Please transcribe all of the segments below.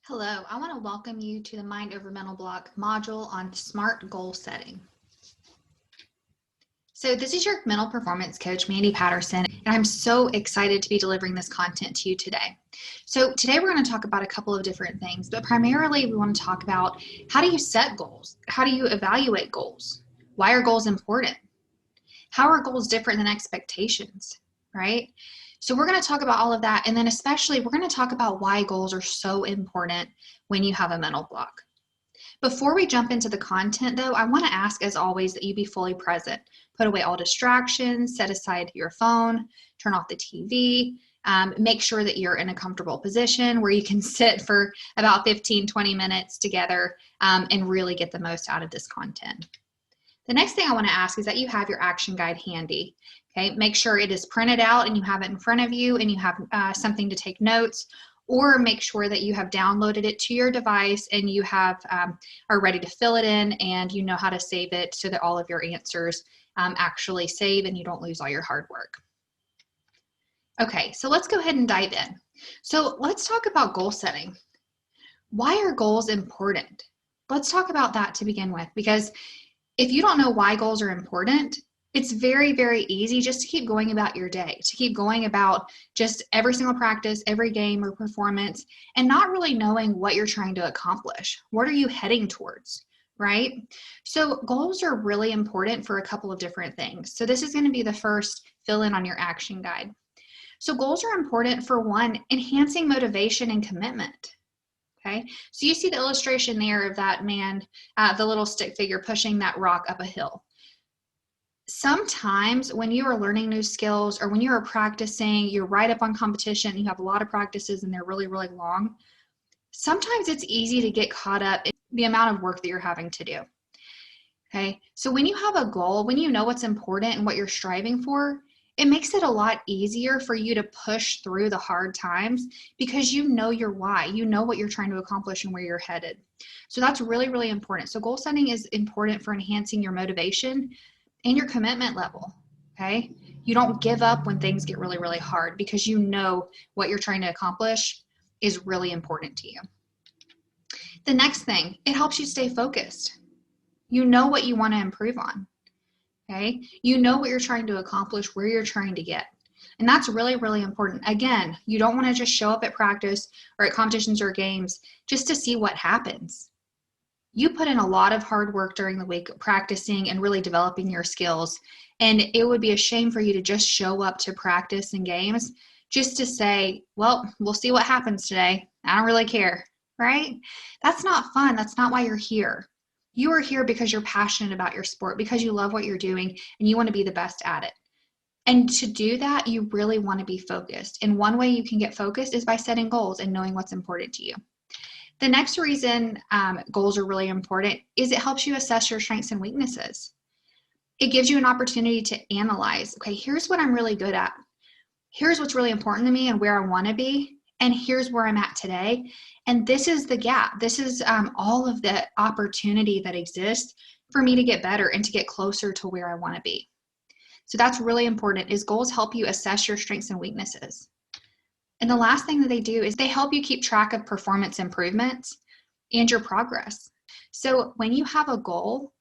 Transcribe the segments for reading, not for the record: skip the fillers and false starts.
Hello, I want to welcome you to the Mind Over Mental Block module on SMART goal setting. So this is your mental performance coach, Mandy Patterson, and I'm so excited to be delivering this content to you today. So today we're going to talk about a couple of different things, but primarily we want to talk about how do you set goals? How do you evaluate goals? Why are goals important? How are goals different than expectations, right? So we're going to talk about all of that, and then especially we're going to talk about why goals are so important when you have a mental block. Before we jump into the content though, I want to ask as always that you be fully present. Put away all distractions, set aside your phone, turn off the TV, make sure that you're in a comfortable position where you can sit for about 15-20 minutes together and really get the most out of this content. The next thing I want to ask is that you have your action guide handy. Okay, make sure it is printed out and you have it in front of you and you have something to take notes, or make sure that you have downloaded it to your device and you have are ready to fill it in and you know how to save it so that all of your answers actually save and you don't lose all your hard work. Okay, so let's go ahead and dive in. So let's talk about goal setting. Why are goals important? Let's talk about that to begin with, because if you don't know why goals are important, it's very, very easy just to keep going about your day, to keep going about just every single practice, every game or performance, and not really knowing what you're trying to accomplish. What are you heading towards, right? So goals are really important for a couple of different things. So this is going to be the first fill in on your action guide. So goals are important for one, enhancing motivation and commitment. Okay, so you see the illustration there of that man, the little stick figure pushing that rock up a hill. Sometimes when you are learning new skills or when you are practicing, you're right up on competition, you have a lot of practices and they're really, really long. Sometimes it's easy to get caught up in the amount of work that you're having to do. Okay, so when you have a goal, when you know what's important and what you're striving for, it makes it a lot easier for you to push through the hard times because you know your why, you know what you're trying to accomplish and where you're headed. So that's really, really important. So goal setting is important for enhancing your motivation and your commitment level, okay? You don't give up when things get really, really hard because you know what you're trying to accomplish is really important to you. The next thing, it helps you stay focused. You know what you want to improve on. Okay, you know what you're trying to accomplish, where you're trying to get. And that's really, really important. Again, you don't want to just show up at practice or at competitions or games just to see what happens. You put in a lot of hard work during the week practicing and really developing your skills. And it would be a shame for you to just show up to practice and games just to say, well, we'll see what happens today. I don't really care, right? That's not fun. That's not why you're here. You are here because you're passionate about your sport, because you love what you're doing and you want to be the best at it. And to do that, you really want to be focused. And one way you can get focused is by setting goals and knowing what's important to you. The next reason goals are really important is it helps you assess your strengths and weaknesses. It gives you an opportunity to analyze, okay, here's what I'm really good at. Here's what's really important to me and where I want to be. And here's where I'm at today. And this is the gap. This is all of the opportunity that exists for me to get better and to get closer to where I want to be. So that's really important, is goals help you assess your strengths and weaknesses. And the last thing that they do is they help you keep track of performance improvements and your progress. So when you have a goal,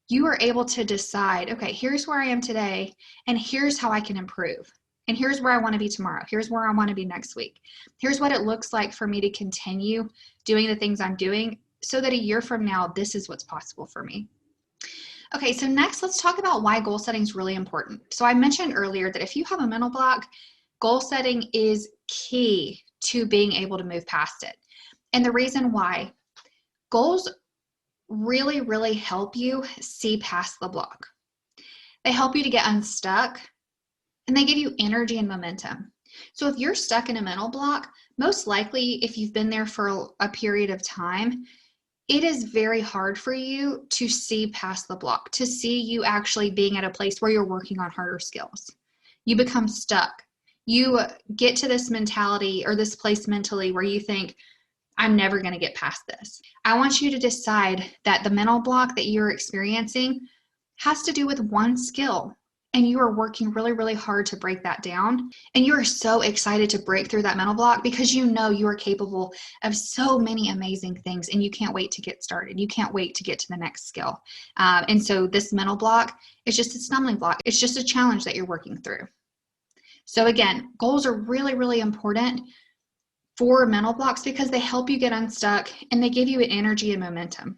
you are able to decide, okay, here's where I am today, and here's how I can improve. And here's where I want to be tomorrow. Here's where I want to be next week. Here's what it looks like for me to continue doing the things I'm doing so that a year from now, this is what's possible for me. Okay, so next let's talk about why goal setting is really important. So I mentioned earlier that if you have a mental block, goal setting is key to being able to move past it. And the reason why, goals really, really help you see past the block. They help you to get unstuck, and they give you energy and momentum. So if you're stuck in a mental block, most likely if you've been there for a period of time, it is very hard for you to see past the block, to see you actually being at a place where you're working on harder skills. You become stuck. You get to this mentality or this place mentally where you think, I'm never going to get past this. I want you to decide that the mental block that you're experiencing has to do with one skill. and you are working really, really hard to break that down. And you are so excited to break through that mental block because you know you are capable of so many amazing things and you can't wait to get started. You can't wait to get to the next skill. And so this mental block is just a stumbling block. It's just a challenge that you're working through. So again, goals are really, really important for mental blocks because they help you get unstuck and they give you energy and momentum.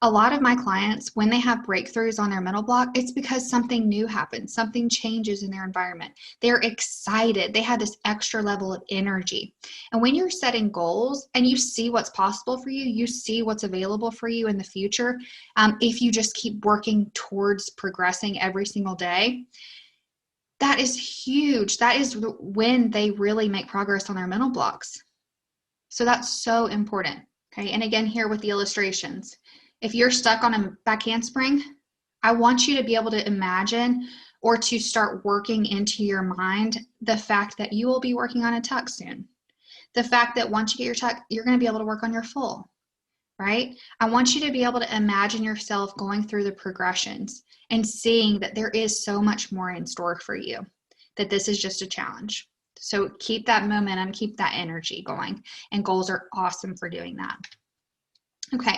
A lot of my clients, when they have breakthroughs on their mental block, it's because something new happens, something changes in their environment. They're excited. They have this extra level of energy. And when you're setting goals and you see what's possible for you, you see what's available for you in the future, if you just keep working towards progressing every single day, that is huge. That is when they really make progress on their mental blocks. So that's so important. Okay. And again, here with the illustrations, if you're stuck on a back handspring, I want you to be able to imagine or to start working into your mind the fact that you will be working on a tuck soon. The fact that once you get your tuck, you're going to be able to work on your full, right? I want you to be able to imagine yourself going through the progressions and seeing that there is so much more in store for you, that this is just a challenge. So keep that momentum, keep that energy going, and goals are awesome for doing that. Okay.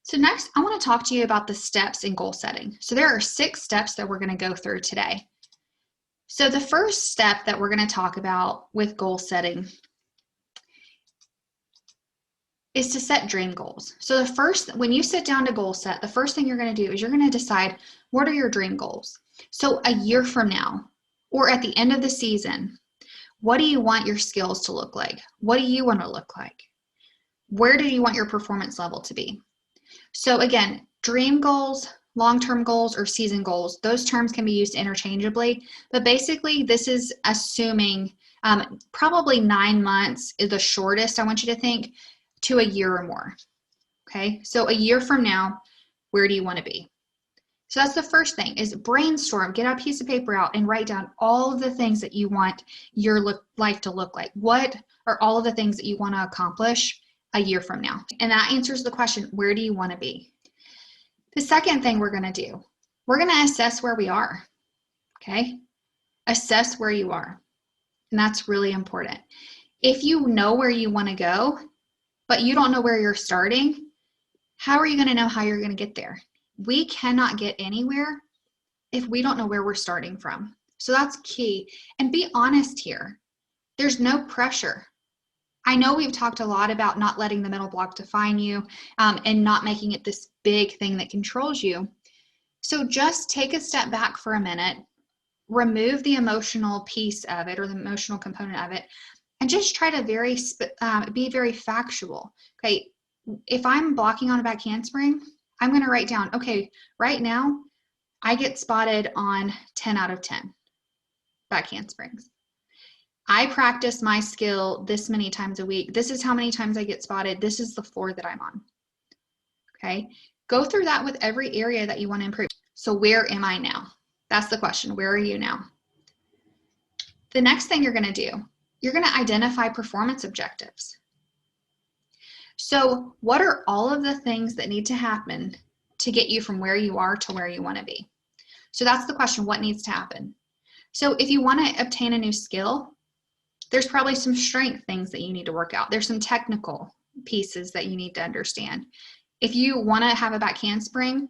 So next, I want to talk to you about the steps in goal setting. So there are 6 steps that we're going to go through today. So the first step that we're going to talk about with goal setting is to set dream goals. So when you sit down to goal set, the first thing you're going to do is you're going to decide what are your dream goals. So a year from now, or at the end of the season, what do you want your skills to look like? What do you want to look like? Where do you want your performance level to be? So again, dream goals, long-term goals, or season goals, those terms can be used interchangeably, but basically this is assuming probably 9 months is the shortest I want you to think, to a year or more. Okay, so a year from now, where do you want to be? So that's the first thing, is brainstorm, get a piece of paper out and write down all of the things that you want your life to look like. What are all of the things that you want to accomplish a year from now? And that answers the question, where do you want to be? The second thing we're going to do, we're going to assess where we are. Okay, assess where you are. And that's really important. If you know where you want to go, but you don't know where you're starting, how are you going to know how you're going to get there? We cannot get anywhere if we don't know where we're starting from. So that's key. And be honest here. There's no pressure. I know we've talked a lot about not letting the mental block define you and not making it this big thing that controls you. So just take a step back for a minute, remove the emotional piece of it or the emotional component of it, and just try to be very factual. Okay, if I'm blocking on a back handspring, I'm going to write down, okay, right now I get spotted on 10 out of 10 back handsprings. I practice my skill this many times a week. This is how many times I get spotted. This is the floor that I'm on. Okay, go through that with every area that you want to improve. So where am I now? That's the question. Where are you now? The next thing you're going to do, you're going to identify performance objectives. So what are all of the things that need to happen to get you from where you are to where you want to be? So that's the question, what needs to happen? So if you want to obtain a new skill, there's probably some strength things that you need to work out. There's some technical pieces that you need to understand. If you want to have a back handspring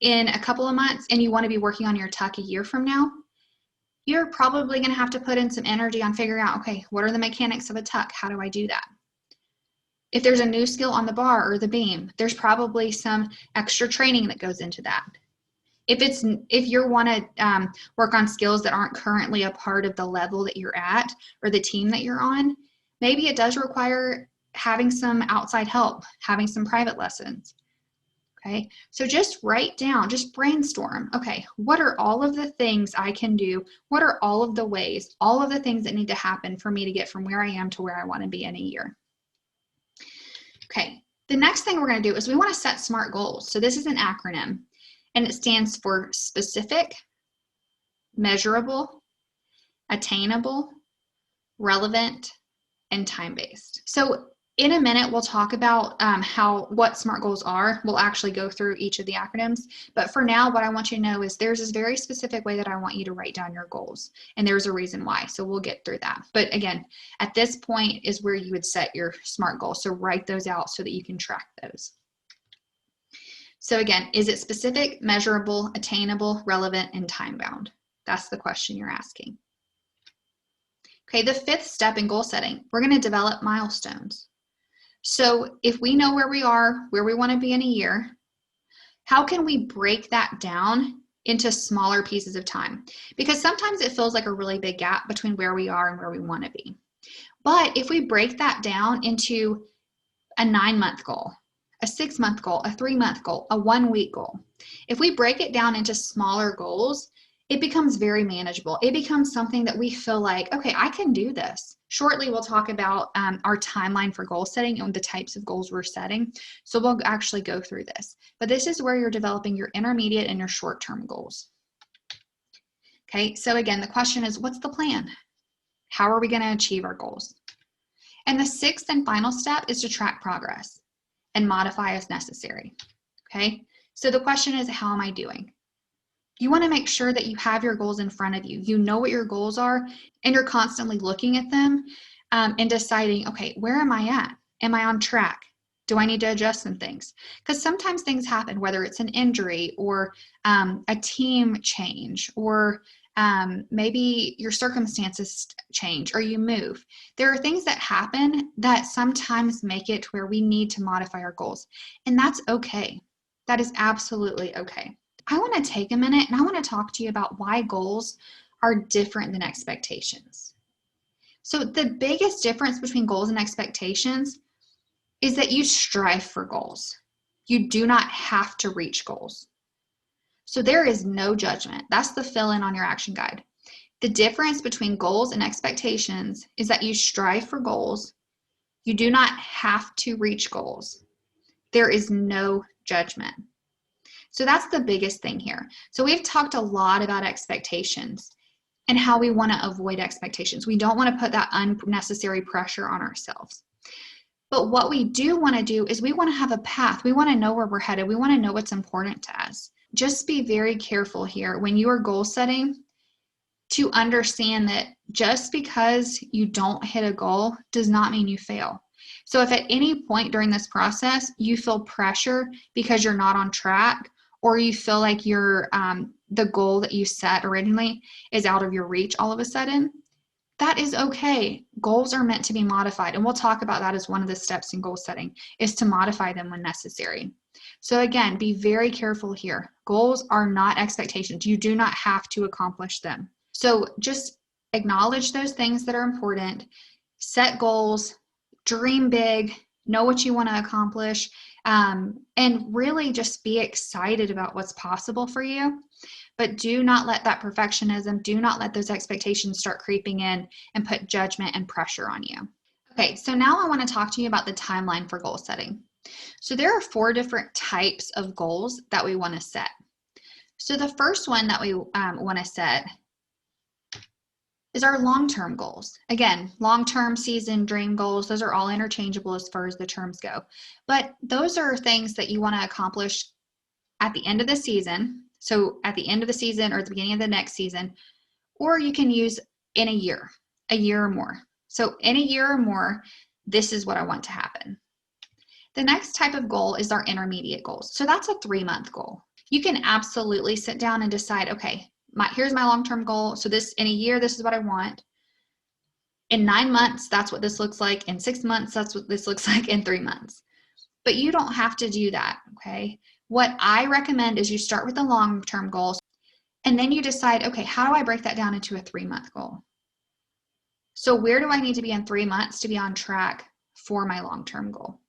in a couple of months and you want to be working on your tuck a year from now, you're probably going to have to put in some energy on figuring out, okay, what are the mechanics of a tuck? How do I do that? If there's a new skill on the bar or the beam, there's probably some extra training that goes into that. If you want to work on skills that aren't currently a part of the level that you're at or the team that you're on, maybe it does require having some outside help, having some private lessons. Okay, so just write down, just brainstorm. Okay, what are all of the things I can do? What are all of the ways, all of the things that need to happen for me to get from where I am to where I want to be in a year? Okay, the next thing we're going to do is we want to set SMART goals. So this is an acronym. And it stands for specific, measurable, attainable, relevant, and time-based. So In a minute, we'll talk about what SMART goals are. We'll actually go through each of the acronyms. But for now, what I want you to know is there's this very specific way that I want you to write down your goals. And there's a reason why. So we'll get through that. But again, at this point is where you would set your SMART goals. So write those out so that you can track those. So again, is it specific, measurable, attainable, relevant, and time-bound? That's the question you're asking. Okay, the fifth step in goal setting, we're going to develop milestones. So if we know where we are, where we want to be in a year, how can we break that down into smaller pieces of time? Because sometimes it feels like a really big gap between where we are and where we want to be. But if we break that down into a 9-month goal, a 6-month goal, a 3-month goal, a 1-week goal, if we break it down into smaller goals, it becomes very manageable. It becomes something that we feel like, okay, I can do this. Shortly, we'll talk about our timeline for goal setting and the types of goals we're setting. So we'll actually go through this. But this is where you're developing your intermediate and your short-term goals. Okay, so again, the question is, what's the plan? How are we going to achieve our goals? And the sixth and final step is to track progress and modify as necessary. Okay, so the question is, how am I doing? You want to make sure that you have your goals in front of you. You know what your goals are, and you're constantly looking at them and deciding, okay, where am I at? Am I on track? Do I need to adjust some things? Because sometimes things happen, whether it's an injury or a team change, or maybe your circumstances change or you move. There are things that happen that sometimes make it to where we need to modify our goals. And that's okay. That is absolutely okay. I want to take a minute and I want to talk to you about why goals are different than expectations. So the biggest difference between goals and expectations is that you strive for goals. You do not have to reach goals. So there is no judgment. That's the fill-in on your action guide. The difference between goals and expectations is that you strive for goals. You do not have to reach goals. There is no judgment. So that's the biggest thing here. So we've talked a lot about expectations and how we want to avoid expectations. We don't want to put that unnecessary pressure on ourselves. But what we do want to do is we want to have a path. We want to know where we're headed. We want to know what's important to us. Just be very careful here when you are goal setting to understand that just because you don't hit a goal does not mean you fail. So if at any point during this process you feel pressure because you're not on track, or you feel like the goal that you set originally is out of your reach all of a sudden, that is okay. Goals are meant to be modified. And we'll talk about that as one of the steps in goal setting, is to modify them when necessary. So again, be very careful here. Goals are not expectations. You do not have to accomplish them. So just acknowledge those things that are important, set goals, dream big, know what you want to accomplish, and really just be excited about what's possible for you. But do not let that perfectionism, do not let those expectations start creeping in and put judgment and pressure on you. Okay, so now I want to talk to you about the timeline for goal setting. So there are 4 different types of goals that we want to set. So the first one that we want to set is our long-term goals. Again, long-term, season, dream goals, those are all interchangeable as far as the terms go. But those are things that you want to accomplish at the end of the season. So at the end of the season or at the beginning of the next season, or you can use in a year or more. So in a year or more, this is what I want to happen. The next type of goal is our intermediate goals. So that's a 3-month goal. You can absolutely sit down and decide, okay, here's my long-term goal. So this, in a year, this is what I want. In 9 months, that's what this looks like. In 6 months, that's what this looks like. In 3 months. But you don't have to do that, okay? What I recommend is you start with the long-term goals, and then you decide, okay, how do I break that down into a 3-month goal? So where do I need to be in 3 months to be on track for my long-term goal?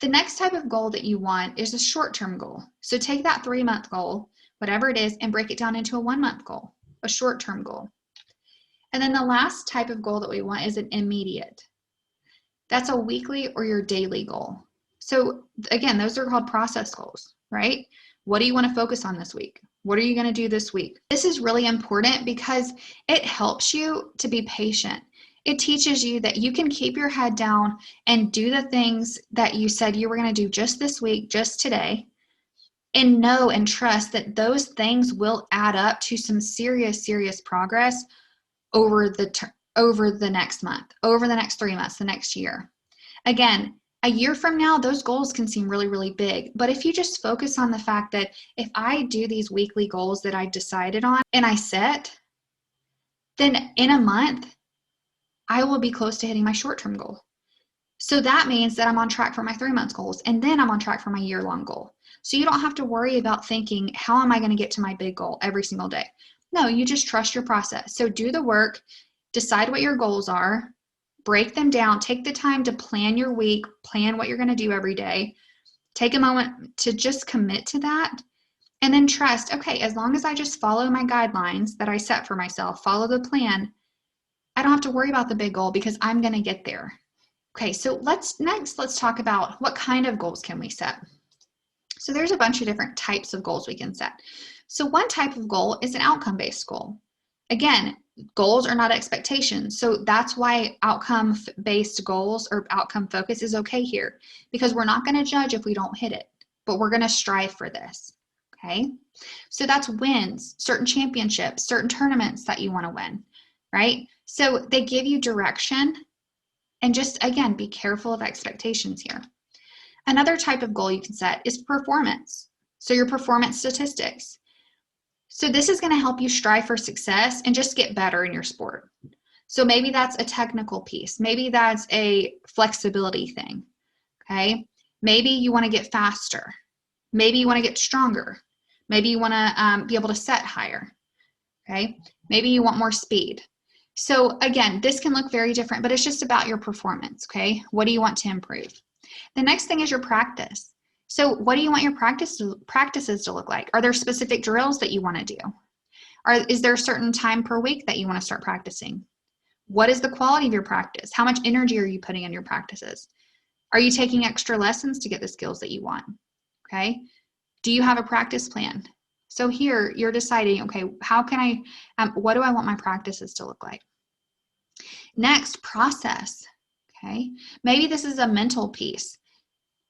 The next type of goal that you want is a short-term goal. So take that 3-month goal, whatever it is, and break it down into a 1-month goal, a short-term goal. And then the last type of goal that we want is an immediate. That's a weekly or your daily goal. So again, those are called process goals, right? What do you want to focus on this week? What are you going to do this week? This is really important because it helps you to be patient. It teaches you that you can keep your head down and do the things that you said you were going to do just this week, just today, and know and trust that those things will add up to some serious, serious progress over the next month, over the next 3 months, the next year. Again, a year from now, those goals can seem really, really big. But if you just focus on the fact that if I do these weekly goals that I decided on and I set, then in a month, I will be close to hitting my short-term goal. So that means that I'm on track for my 3-month goals, and then I'm on track for my year-long goal. So you don't have to worry about thinking, how am I going to get to my big goal every single day? No, you just trust your process. So do the work, decide what your goals are, break them down, take the time to plan your week, plan what you're going to do every day, take a moment to just commit to that, and then trust, okay, as long as I just follow my guidelines that I set for myself, follow the plan, I don't have to worry about the big goal because I'm going to get there. Okay, so let's talk about what kind of goals can we set. So there's a bunch of different types of goals we can set. So one type of goal is an outcome-based goal. Again, goals are not expectations. So that's why outcome-based goals or outcome focus is okay here, because we're not going to judge if we don't hit it, but we're going to strive for this. Okay, so that's wins, certain championships, certain tournaments that you want to win, right? So they give you direction, and just, again, be careful of expectations here. Another type of goal you can set is performance. So your performance statistics. So this is going to help you strive for success and just get better in your sport. So maybe that's a technical piece. Maybe that's a flexibility thing, okay? Maybe you want to get faster. Maybe you want to get stronger. Maybe you want to be able to set higher, okay? Maybe you want more speed. So again, this can look very different, but it's just about your performance, okay? What do you want to improve? The next thing is your practice. So what do you want your practices to look like? Are there specific drills that you want to do? Is there a certain time per week that you want to start practicing? What is the quality of your practice? How much energy are you putting in your practices? Are you taking extra lessons to get the skills that you want? Okay. Do you have a practice plan? So here you're deciding, okay, how can what do I want my practices to look like? Next, process. Okay. Maybe this is a mental piece.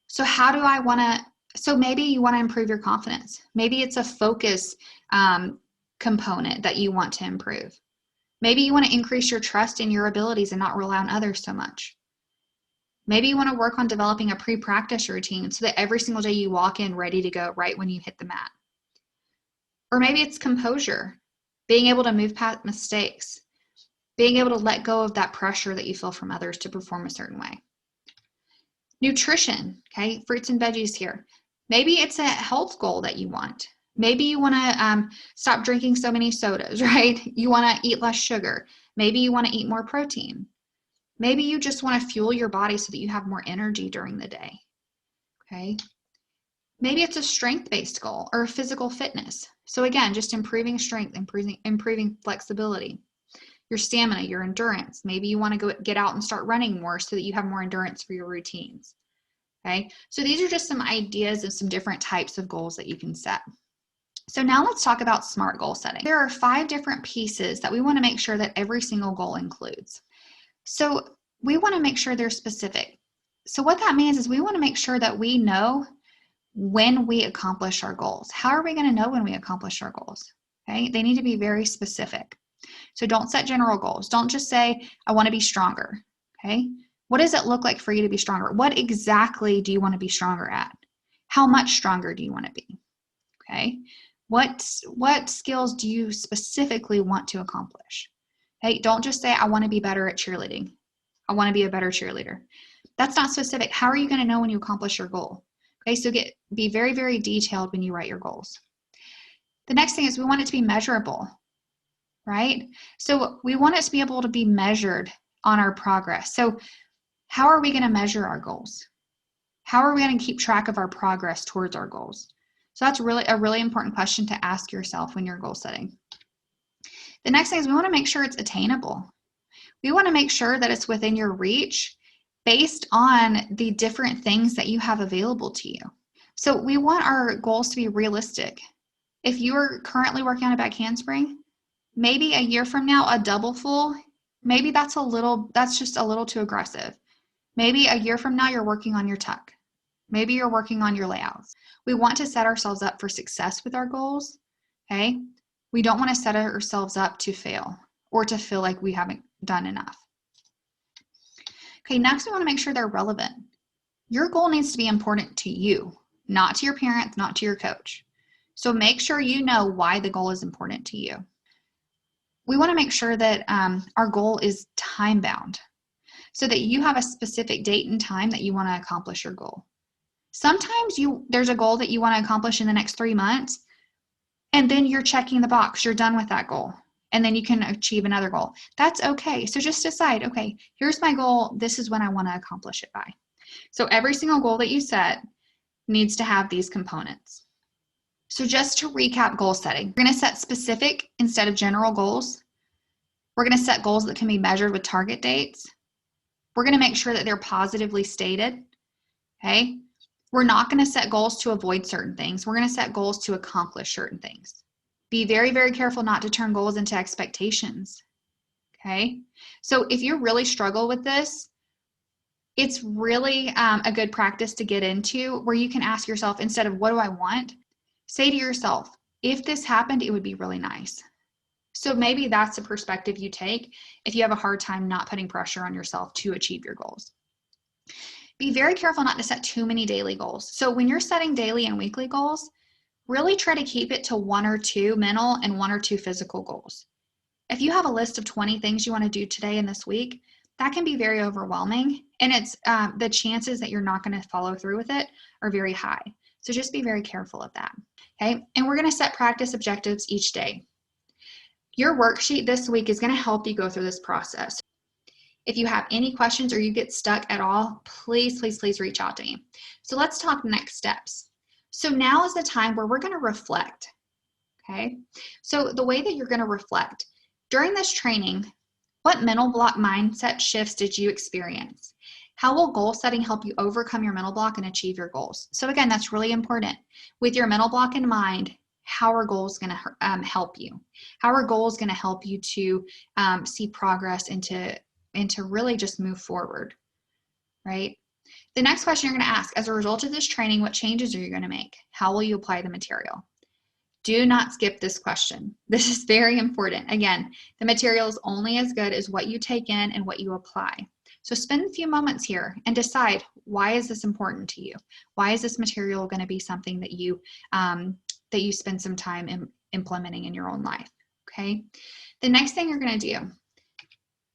So how do I want to, so maybe you want to improve your confidence. Maybe it's a focus component that you want to improve. Maybe you want to increase your trust in your abilities and not rely on others so much. Maybe you want to work on developing a pre-practice routine so that every single day you walk in ready to go right when you hit the mat. Or maybe it's composure, being able to move past mistakes, being able to let go of that pressure that you feel from others to perform a certain way. Nutrition, okay, fruits and veggies here. Maybe it's a health goal that you want. Maybe you want to stop drinking so many sodas, right? You want to eat less sugar. Maybe you want to eat more protein. Maybe you just want to fuel your body so that you have more energy during the day, okay? Maybe it's a strength-based goal or physical fitness. So again, just improving strength, improving flexibility, your stamina, your endurance. Maybe you want to go get out and start running more so that you have more endurance for your routines, okay? So these are just some ideas of some different types of goals that you can set. So now let's talk about SMART goal setting. There are 5 different pieces that we want to make sure that every single goal includes. So we want to make sure they're specific. So what that means is we want to make sure that we know when we accomplish our goals. How are we going to know when we accomplish our goals? Okay, they need to be very specific. So don't set general goals. Don't just say, I want to be stronger. Okay, what does it look like for you to be stronger? What exactly do you want to be stronger at? How much stronger do you want to be? Okay, what skills do you specifically want to accomplish? Okay, don't just say, I want to be better at cheerleading. I want to be a better cheerleader. That's not specific. How are you going to know when you accomplish your goal? Okay, so be very, very detailed when you write your goals. The next thing is we want it to be measurable, right? So we want it to be able to be measured on our progress. So how are we going to measure our goals? How are we going to keep track of our progress towards our goals? So that's really a really important question to ask yourself when you're goal setting. The next thing is we want to make sure it's attainable. We want to make sure that it's within your reach based on the different things that you have available to you. So we want our goals to be realistic. If you are currently working on a back handspring, maybe a year from now, a double full Maybe that's just a little too aggressive. Maybe a year from now, you're working on your tuck. Maybe you're working on your layouts. We want to set ourselves up for success with our goals, okay? We don't want to set ourselves up to fail or to feel like we haven't done enough. Okay, next we want to make sure they're relevant. Your goal needs to be important to you, not to your parents, not to your coach. So make sure you know why the goal is important to you. We want to make sure that our goal is time-bound so that you have a specific date and time that you want to accomplish your goal. Sometimes there's a goal that you want to accomplish in the next 3 months, and then you're checking the box, you're done with that goal, and then you can achieve another goal. That's okay. So just decide, okay, here's my goal. This is when I want to accomplish it by. So every single goal that you set needs to have these components. So just to recap goal setting, we're going to set specific instead of general goals. We're going to set goals that can be measured with target dates. We're going to make sure that they're positively stated, okay? We're not going to set goals to avoid certain things. We're going to set goals to accomplish certain things. Be very, very careful not to turn goals into expectations, okay? So if you really struggle with this, it's really a good practice to get into where you can ask yourself, instead of what do I want, say to yourself, if this happened, it would be really nice. So maybe that's the perspective you take if you have a hard time not putting pressure on yourself to achieve your goals. Be very careful not to set too many daily goals. So when you're setting daily and weekly goals, really try to keep it to 1 or 2 mental and 1 or 2 physical goals. If you have a list of 20 things you want to do today and this week, that can be very overwhelming, and it's the chances that you're not going to follow through with it are very high. So just be very careful of that, okay? And we're going to set practice objectives each day. Your worksheet this week is going to help you go through this process. If you have any questions or you get stuck at all, please, please, please reach out to me. So let's talk next steps. So now is the time where we're going to reflect, okay? So the way that you're going to reflect, during this training, what mental block mindset shifts did you experience? How will goal setting help you overcome your mental block and achieve your goals? So again, that's really important. With your mental block in mind, how are goals going to help you? How are goals going to help you to see progress and to really just move forward, right? The next question you're going to ask, as a result of this training, what changes are you going to make? How will you apply the material? Do not skip this question. This is very important. Again, the material is only as good as what you take in and what you apply. So spend a few moments here and decide, why is this important to you? Why is this material going to be something that you spend some time implementing in your own life, okay? The next thing you're going to do,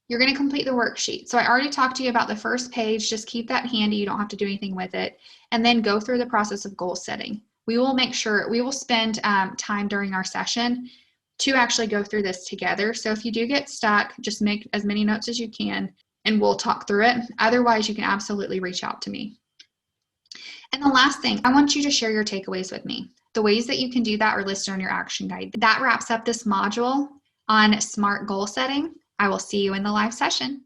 you're going to complete the worksheet. So I already talked to you about the first page. Just keep that handy. You don't have to do anything with it. And then go through the process of goal setting. We will spend time during our session to actually go through this together. So if you do get stuck, just make as many notes as you can and we'll talk through it. Otherwise, you can absolutely reach out to me. And the last thing, I want you to share your takeaways with me. The ways that you can do that are listed on your action guide. That wraps up this module on SMART goal setting. I will see you in the live session.